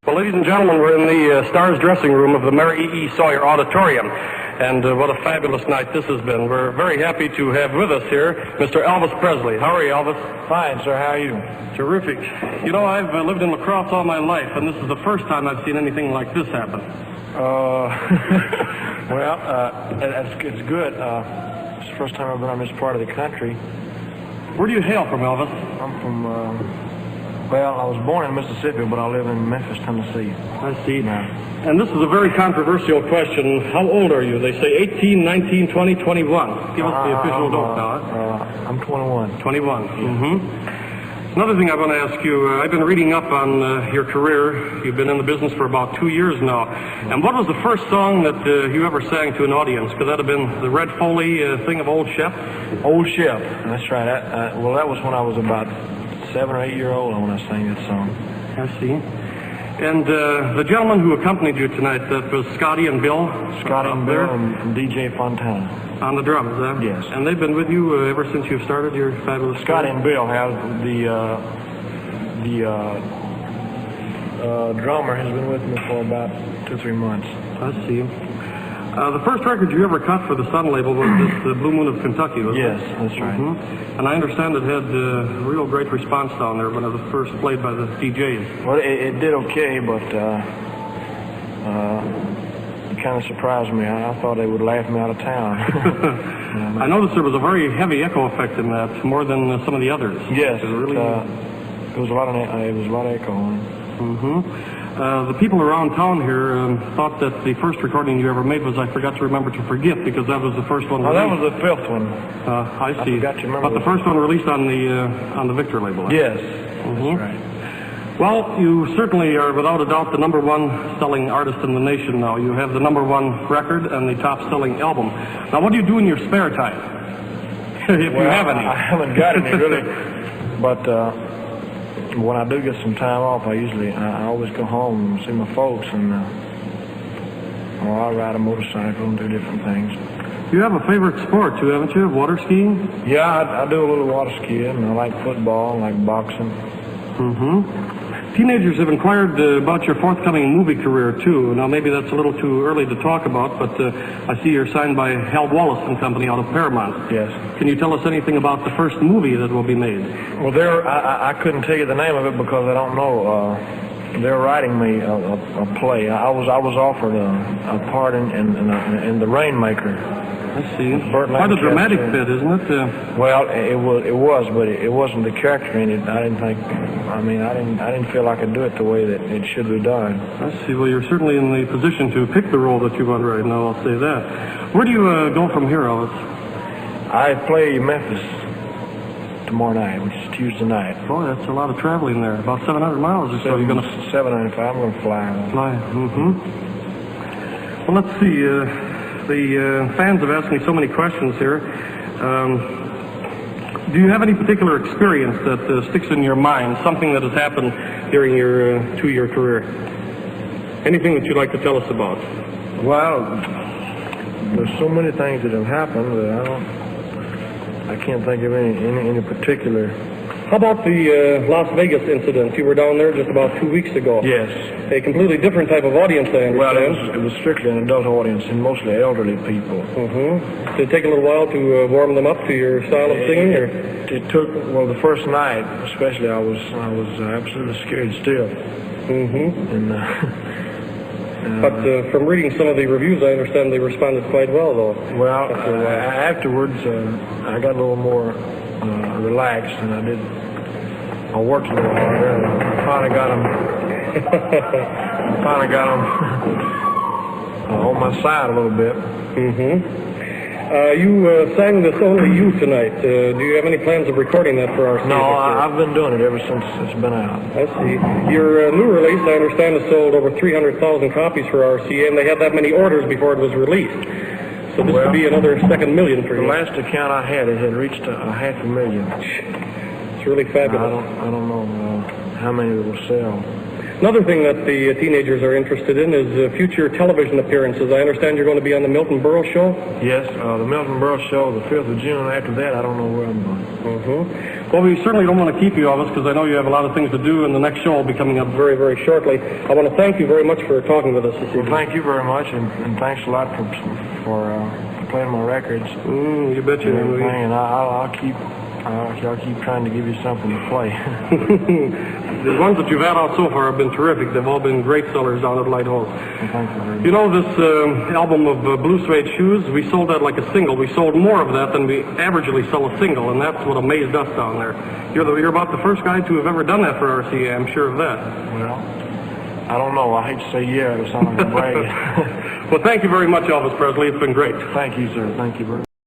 Well, ladies and gentlemen, we're in the Stars dressing room of the Mary E. Sawyer Auditorium, and what a fabulous night this has been. We're very happy to have with us here Mr. Elvis Presley. How are you, Elvis? Fine, sir. How are you? Terrific. You know, I've lived in La Crosse all my life, and this is the first time I've seen anything like this happen. It's good. It's the first time I've been on this part of the country. Where do you hail from, Elvis? I'm from, I was born in Mississippi, but I live in Memphis, Tennessee. I see. And this is a very controversial question. How old are you? They say 18, 19, 20, 21. Give us the official dope now. I'm 21. 21. Mm-hmm. Another thing I want to ask you, I've been reading up on your career. You've been in the business for about 2 years now. And what was the first song that you ever sang to an audience? Could that have been the Red Foley thing of Old Shep? Old Shep, that's right. That was when I was about 7 or 8 years old when I sang that song. I see. And the gentleman who accompanied you tonight, that was Scotty and Bill? Scotty and Bill and DJ Fontana. On the drums, huh? Yes. And they've been with you ever since you've started your fabulous Scotty and Bill have. The drummer has been with me for about 2 or 3 months. I see. The first record you ever cut for the Sun label was this Blue Moon of Kentucky, wasn't it? Yes, that's right. Mm-hmm. And I understand it had real great response down there when it was first played by the DJs. Well, it did okay, but it kind of surprised me. I thought they would laugh me out of town. I noticed there was a very heavy echo effect in that, more than some of the others. Yes, it was a lot of echo on it. Mm-hmm. The people around town here thought that the first recording you ever made was I Forgot to Remember to Forget, because that was the first one. Oh, that was the fifth one. I see. I forgot to remember. But the first one released on the Victor label. Yes, mm-hmm. That's right. Well, you certainly are without a doubt the number one selling artist in the nation now. You have the number one record and the top selling album. Now, what do you do in your spare time? If you have any. I haven't got any really, but when I do get some time off, I always go home and see my folks, and or I ride a motorcycle and do different things. You have a favorite sport too, haven't you? Water skiing? Yeah, I do a little water skiing. I like football, I like boxing. Mm-hmm. Teenagers have inquired about your forthcoming movie career too. Now maybe that's a little too early to talk about, but I see you're signed by Hal Wallace and Company out of Paramount. Yes. Can you tell us anything about the first movie that will be made? Well, I couldn't tell you the name of it because I don't know. They're writing me a play. I was offered a part in The Rainmaker. I see. Quite a dramatic bit, isn't it? Well, it was, but it wasn't the character in it. I didn't feel I could do it the way that it should be done. I see. Well, you're certainly in the position to pick the role that you want right now, I'll say that. Where do you go from here, Elvis? I play Memphis tomorrow night, which is Tuesday night. Boy, that's a lot of traveling there. About 700 miles or so. You're going to 795. I'm going to fly. Mm-hmm. Well, let's see. The fans have asked me so many questions here. Do you have any particular experience that sticks in your mind, something that has happened during your 2-year career? Anything that you'd like to tell us about? Well, there's so many things that have happened that I can't think of any particular. How about the Las Vegas incident? You were down there just about 2 weeks ago. Yes. A completely different type of audience, I understand. Well, it was strictly an adult audience and mostly elderly people. Mm-hmm. Did it take a little while to warm them up to your style of singing? Or? It took, the first night especially, I was absolutely scared still. Mm-hmm. And, but from reading some of the reviews, I understand they responded quite well, though. Well, afterwards, I got a little more relaxed, and I worked a little harder, and I finally got them on my side a little bit. Mm-hmm. You sang this Only You tonight. Do you have any plans of recording that for our No, I've been doing it ever since it's been out. I see. Your new release, I understand, has sold over 300,000 copies for RCA, and they had that many orders before it was released. So this would be another second million for you. The last account I had, it had reached a 500,000. It's really fabulous. I don't know how many it will sell. Another thing that the teenagers are interested in is future television appearances. I understand you're going to be on the Milton Berle Show? Yes, the Milton Berle Show, the 5th of June. After that, I don't know where I'm going. Well, we certainly don't want to keep you, Elvis, because I know you have a lot of things to do, and the next show will be coming up very, very shortly. I want to thank you very much for talking with us this evening. Well, thank you very much, and thanks a lot for playing my records. You betcha. And I'll keep trying to give you something to play. The ones that you've had out so far have been terrific. They've all been great sellers down at Lighthouse. Well, thank you very much. You know, this album of Blue Suede Shoes, we sold that like a single. We sold more of that than we averagely sell a single, and that's what amazed us down there. You're about the first guy to have ever done that for RCA, I'm sure of that. Well, I don't know. I hate to say yeah, it sounds like a brag. Well, thank you very much, Elvis Presley. It's been great. Thank you, sir. Thank you very much.